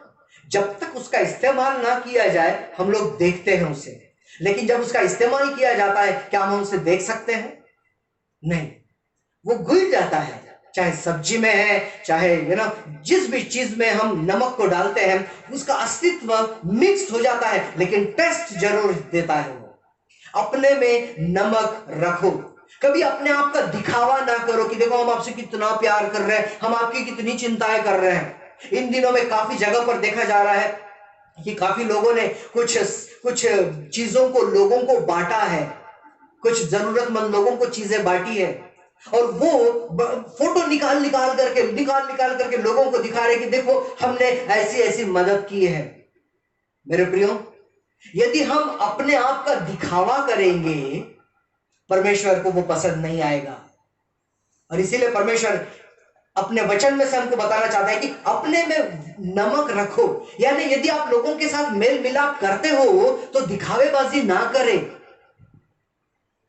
जब तक उसका इस्तेमाल ना किया जाए हम लोग देखते हैं उसे, लेकिन जब उसका इस्तेमाल किया जाता है क्या हम उसे देख सकते हैं? नहीं, वो घुल जाता है। चाहे सब्जी में है, चाहे जिस भी चीज में हम नमक को डालते हैं उसका अस्तित्व मिक्स हो जाता है, लेकिन टेस्ट जरूर देता है वो। अपने में नमक रखो। कभी अपने आप का दिखावा ना करो कि देखो हम आपसे कितना प्यार कर रहे हैं, हम आपकी कितनी चिंताएं कर रहे हैं। इन दिनों में काफी जगह पर देखा जा रहा है कि काफी लोगों ने कुछ चीजों को लोगों को बांटा है, कुछ जरूरतमंद लोगों को चीजें बांटी है, और वो फोटो निकाल निकाल करके लोगों को दिखा रहे कि देखो हमने ऐसी ऐसी मदद की है। मेरे प्रियो, यदि हम अपने आप का दिखावा करेंगे परमेश्वर को वो पसंद नहीं आएगा। और इसीलिए परमेश्वर अपने वचन में से हमको बताना चाहता है कि अपने में नमक रखो। यानी यदि आप लोगों के साथ मेल मिलाप करते हो तो दिखावेबाजी ना करें,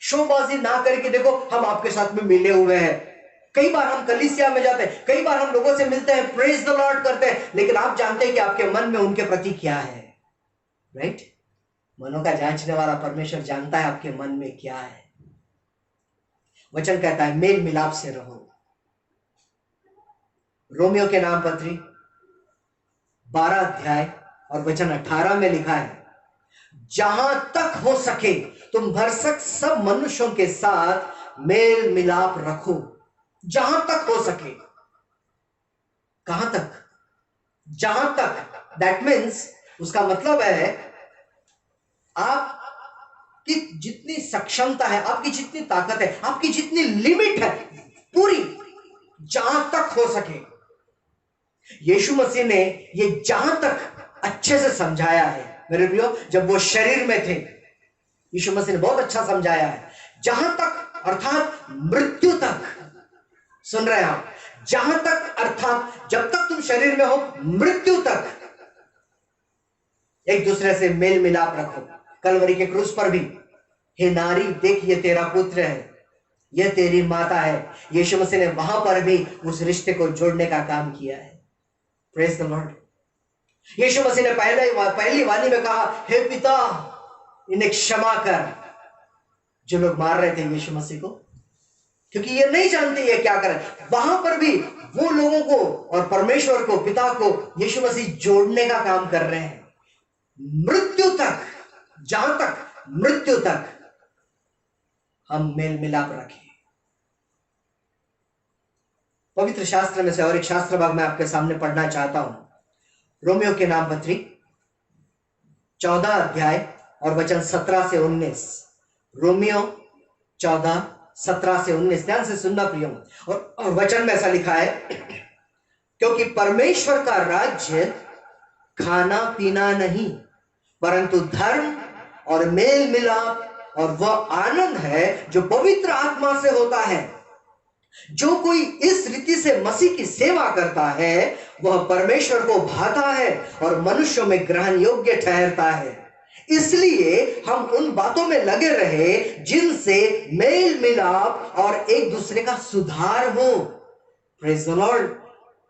शोबाजी ना करके देखो हम आपके साथ में मिले हुए हैं। कई बार हम कलीसिया में जाते हैं, कई बार हम लोगों से मिलते हैं, प्रेज द लॉर्ड करते हैं, लेकिन आप जानते हैं कि आपके मन में उनके प्रति क्या है। राइट? मनों का जांचने वाला परमेश्वर जानता है आपके मन में क्या है। वचन कहता है मेल मिलाप से रहो। रोमियो के नाम पत्री 12 अध्याय और वचन 18 में लिखा है, जहां तक हो सके तुम भरसक सब मनुष्यों के साथ मेल मिलाप रखो। जहां तक हो सके। कहां तक? जहां तक। दैट मीन्स उसका मतलब है आपकी जितनी सक्षमता है, आपकी जितनी ताकत है, आपकी जितनी लिमिट है, पूरी जहां तक हो सके। यीशु मसीह ने ये जहां तक अच्छे से समझाया है मेरे प्रियो। जब वो शरीर में थे यीशु मसीह ने बहुत अच्छा समझाया है। जहां तक अर्थात मृत्यु तक। सुन रहे हैं आप? जहां तक अर्थात जब तक तुम शरीर में हो, मृत्यु तक एक दूसरे से मेल मिलाप रखो। कलवरी के क्रूस पर भी, हे नारी देख ये तेरा पुत्र है, यह तेरी माता है। यीशु मसीह ने वहां पर भी उस रिश्ते को जोड़ने का काम किया है। Praise the lord. Yeshu Masih ने पहली वाणी में कहा, हे पिता इन्हें क्षमा कर। जो लोग मार रहे थे यीशु मसीह को, क्योंकि ये नहीं जानते ये क्या कर, वहां पर भी वो लोगों को और परमेश्वर को, पिता को यीशु मसीह जोड़ने का काम कर रहे हैं। मृत्यु तक, जहां तक मृत्यु तक हम मेल मिलाप रखें। पवित्र शास्त्र में से और एक शास्त्र भाग मैं आपके सामने पढ़ना चाहता हूं। रोमियो के नाम पत्री 14 अध्याय और वचन 17 से 19। रोमियो 14 17 से 19। ध्यान से सुनना प्रियो। और वचन में ऐसा लिखा है, क्योंकि परमेश्वर का राज्य खाना पीना नहीं परंतु धर्म और मेल मिलाप और वह आनंद है जो पवित्र आत्मा से होता है। जो कोई इस रीति से मसीह की सेवा करता है वह परमेश्वर को भाता है और मनुष्यों में ग्रहण योग्य ठहरता है। इसलिए हम उन बातों में लगे रहे जिनसे मेल मिलाप और एक दूसरे का सुधार हो। Praise the Lord.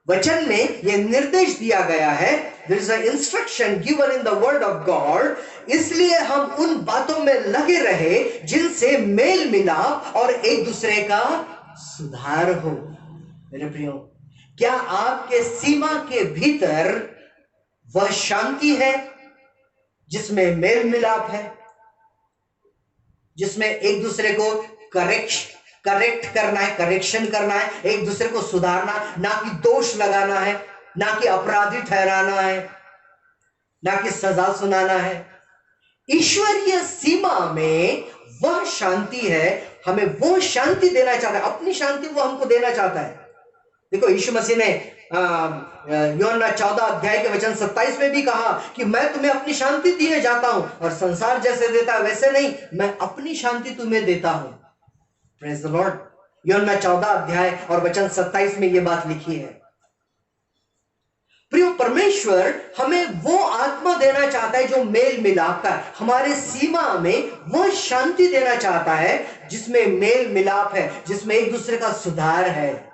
वचन में यह निर्देश दिया गया है, there is an instruction given in the word of God। इसलिए हम उन बातों में लगे रहे जिनसे मेल मिलाप और एक दूसरे का सुधार हो। मेरे प्रियो, क्या आपके सीमा के भीतर वह शांति है जिसमें मेल मिलाप है, जिसमें एक दूसरे को करेक्ट करना है, करेक्शन करना है, एक दूसरे को सुधारना, ना कि दोष लगाना है, ना कि अपराधी ठहराना है, ना कि सजा सुनाना है। ईश्वरीय सीमा में वह शांति है, हमें वो शांति देना चाहता है, अपनी शांति वो हमको देना चाहता है। देखो यीशु मसीह ने यूहन्ना 14 अध्याय के वचन 27 में भी कहा कि मैं तुम्हें अपनी शांति दिए जाता हूं, और संसार जैसे देता है वैसे नहीं, मैं अपनी शांति तुम्हें देता हूं। Praise the Lord. यूहन्ना 14 अध्याय और वचन 27 में यह बात लिखी है। प्रिय परमेश्वर हमें वो आत्मा देना चाहता है जो मेल मिलाप का है, हमारे सीमा में वह शांति देना चाहता है जिसमें मेल मिलाप है, जिसमें एक दूसरे का सुधार है।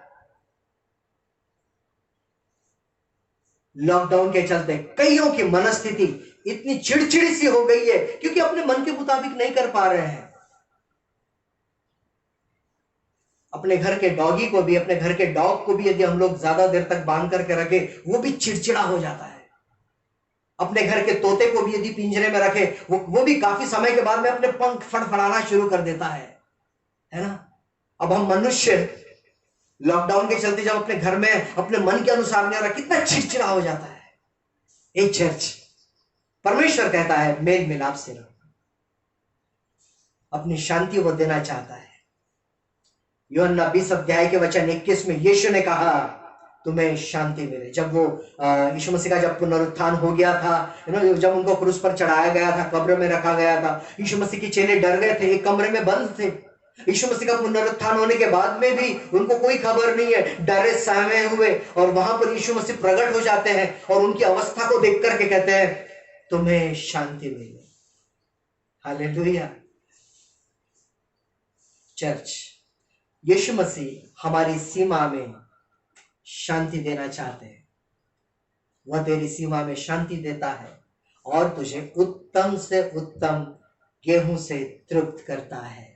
लॉकडाउन के चलते कईयों की मनस्थिति इतनी चिड़चिड़ी सी हो गई है क्योंकि अपने मन के मुताबिक नहीं कर पा रहे हैं। अपने घर के डॉगी को भी, अपने घर के डॉग को भी यदि हम लोग ज्यादा देर तक बांध करके रखे, वो भी चिड़चिड़ा हो जाता है। अपने घर के तोते को भी यदि पिंजरे में रखे, वो भी काफी समय के बाद में अपने पंख फड़फड़ाना शुरू कर देता है ना। अब हम मनुष्य लॉकडाउन के चलते जब अपने घर में अपने मन के अनुसार नहीं रहा, कितना चिड़चिड़ा हो जाता है। एक चर्च परमेश्वर कहता है मेल मिलाप से रहो, अपनी शांति वो देना चाहता है। यूहन्ना 20 अध्याय के वचन 21 में यीशु ने कहा तुम्हें शांति मिले। जब वो यीशु मसीह का जब पुनरुत्थान हो गया था, जब उनको क्रूस पर चढ़ाया गया था, कब्र में रखा गया था, यीशु मसीह के चेले डर गए थे, एक कमरे में बंद थे। यीशु मसीह का पुनरुत्थान होने के बाद में भी उनको कोई खबर नहीं है, डरे सहमे हुए, और वहां पर यीशु मसीह प्रकट हो जाते हैं और उनकी अवस्था को देख करके कहते हैं तुम्हें शांति मिले। हालेलुया। चर्च, यीशु मसीह हमारी सीमा में शांति देना चाहते हैं। वह तेरी सीमा में शांति देता है और तुझे उत्तम से उत्तम गेहूं से तृप्त करता है।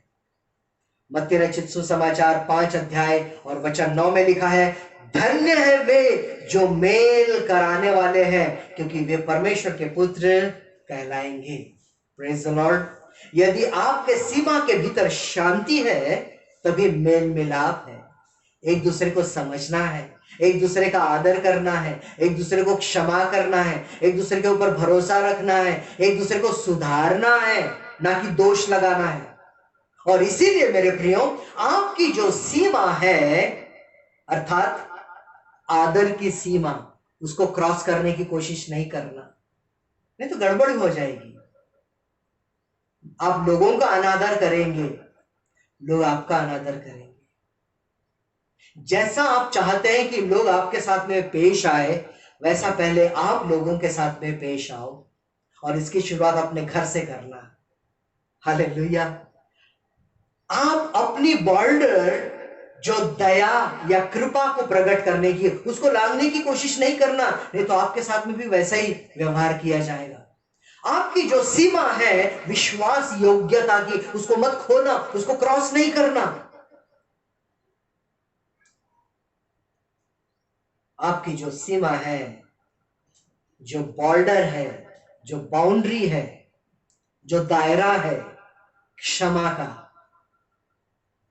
मत्ती रचित सुसमाचार 5 अध्याय और वचन 9 में लिखा है धन्य है वे जो मेल कराने वाले हैं, क्योंकि वे परमेश्वर के पुत्र कहलाएंगे। Praise the lord. यदि आपके सीमा के भीतर शांति है तभी मेल मिलाप है। एक दूसरे को समझना है, एक दूसरे का आदर करना है, एक दूसरे को क्षमा करना है, एक दूसरे के ऊपर भरोसा रखना है, एक दूसरे को सुधारना है, ना कि दोष लगाना है। और इसीलिए मेरे प्रियो, आपकी जो सीमा है अर्थात आदर की सीमा, उसको क्रॉस करने की कोशिश नहीं करना, नहीं तो गड़बड़ हो जाएगी। आप लोगों का अनादर करेंगे, लोग आपका अनादर करेंगे। जैसा आप चाहते हैं कि लोग आपके साथ में पेश आए, वैसा पहले आप लोगों के साथ में पेश आओ, और इसकी शुरुआत अपने घर से करना। हालेलुया। आप अपनी बॉर्डर जो दया या कृपा को प्रकट करने की, उसको लांघने की कोशिश नहीं करना, नहीं तो आपके साथ में भी वैसा ही व्यवहार किया जाएगा। आपकी जो सीमा है विश्वास योग्यता की, उसको मत खोना, उसको क्रॉस नहीं करना। आपकी जो सीमा है, जो बॉर्डर है, जो बाउंड्री है, जो दायरा है क्षमा का,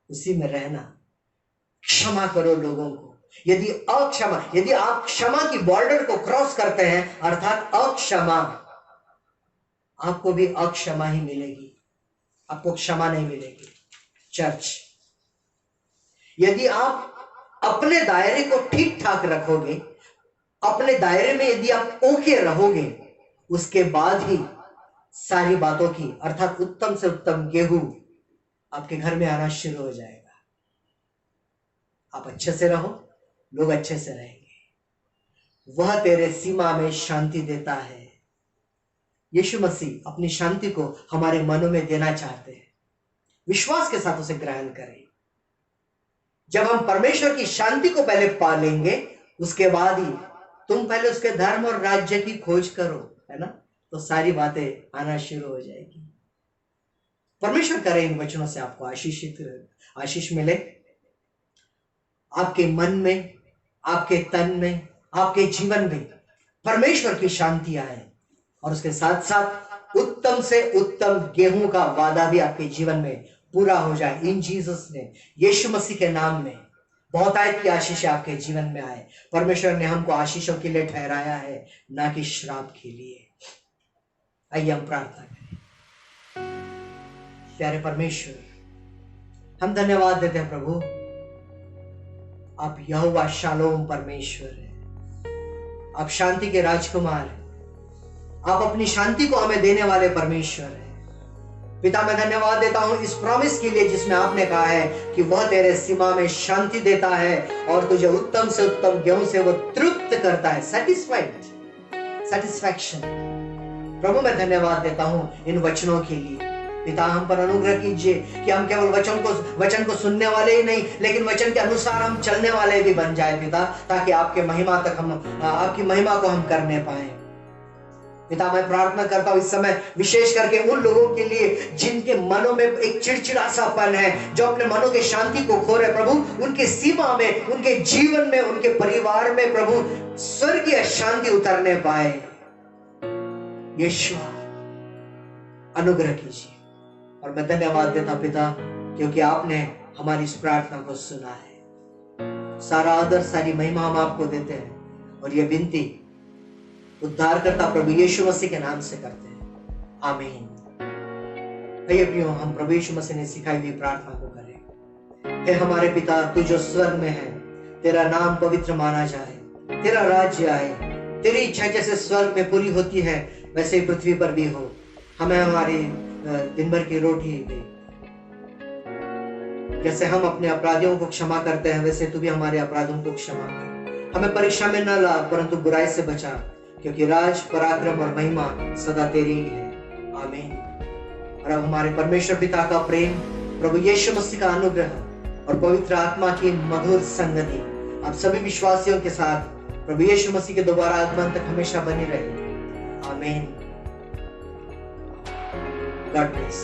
उसी में रहना। क्षमा करो लोगों को। यदि आप क्षमा की बॉर्डर को क्रॉस करते हैं अर्थात अक्षमा, आपको भी अक्षमा ही मिलेगी, आपको क्षमा नहीं मिलेगी। चर्च, यदि आप अपने दायरे को ठीक ठाक रखोगे, अपने दायरे में यदि आप ओके रहोगे, उसके बाद ही सारी बातों की अर्थात उत्तम से उत्तम गेहूं आपके घर में आना शुरू हो जाएगा। आप अच्छे से रहो, लोग अच्छे से रहेंगे। वह तेरे सीमा में शांति देता है। यीशु मसीह अपनी शांति को हमारे मनों में देना चाहते हैं। विश्वास के साथ उसे ग्रहण करें। जब हम परमेश्वर की शांति को पहले पा लेंगे, उसके बाद ही तुम पहले उसके धर्म और राज्य की खोज करो, है ना, तो सारी बातें आना शुरू हो जाएगी। परमेश्वर करे इन वचनों से आपको आशीष मिले। आपके मन में, आपके तन में, आपके जीवन में परमेश्वर की शांति आए, और उसके साथ साथ उत्तम से उत्तम गेहूं का वादा भी आपके जीवन में पूरा हो जाए इन जीसस ने, यीशु मसीह के नाम में। बहुतायत की आशीष आपके जीवन में आए। परमेश्वर ने हमको आशीषों के लिए ठहराया है, ना कि श्राप के लिए। आइए हम प्रार्थना करें। प्यारे परमेश्वर, हम धन्यवाद देते हैं प्रभु, आप यहोवा शालोम परमेश्वर है, आप शांति के राजकुमार हैं, आप अपनी शांति को हमें देने वाले परमेश्वर हैं। पिता, मैं धन्यवाद देता हूं इस प्रॉमिस के लिए जिसमें आपने कहा है कि वह तेरे सीमा में शांति देता है और तुझे उत्तम से उत्तम गेहूं से वो तृप्त करता है, सेटिस्फैक्शन। प्रभु, मैं धन्यवाद देता हूं इन वचनों के लिए। पिता, हम पर अनुग्रह कीजिए कि हम केवल वचन को सुनने वाले ही नहीं, लेकिन वचन के अनुसार हम चलने वाले भी बन जाए पिता, ताकि आपकी महिमा को हम करने पाए। पिता, मैं प्रार्थना करता हूं इस समय विशेष करके उन लोगों के लिए जिनके मनों में एक चिड़चिड़ासापन है, जो अपने मनों की शांति को खो रहे। प्रभु, उनके सीमा में, उनके जीवन में, उनके परिवार में प्रभु स्वर्गीय शांति उतरने पाए। यीशु, अनुग्रह कीजिए। और मैं धन्यवाद देता पिता, क्योंकि आपने हमारी इस प्रार्थना को सुना है। सारा आदर, सारी महिमा हम आपको देते हैं और ये विनती उद्धारकर्ता प्रभु यीशु मसीह के नाम से करते हैं, आमीन। हे प्रियो, हम प्रभु यीशु मसीह ने सिखाई हुई प्रार्थना को करें। हे हमारे पिता, तू जो स्वर्ग में है, तेरा नाम पवित्र माना जाए, तेरा राज्य आए, तेरी इच्छा जैसे स्वर्ग में पूरी होती है वैसे ही पृथ्वी पर भी हो। हमें हमारी दिन भर की रोटी दे, जैसे हम अपने अपराधियों को क्षमा करते हैं वैसे तू भी हमारे अपराधों को क्षमा कर। हमें परीक्षा में न ला, परंतु बुराई से बचा, क्योंकि राज, पराक्रम और महिमा सदा तेरी ही है, आमीन। और अब हमारे परमेश्वर पिता का प्रेम, प्रभु यीशु मसीह का अनुग्रह और पवित्र आत्मा की मधुर संगति आप सभी विश्वासियों के साथ प्रभु यीशु मसीह के दोबारा आगमन तक हमेशा बनी रहे, आमीन। God bless.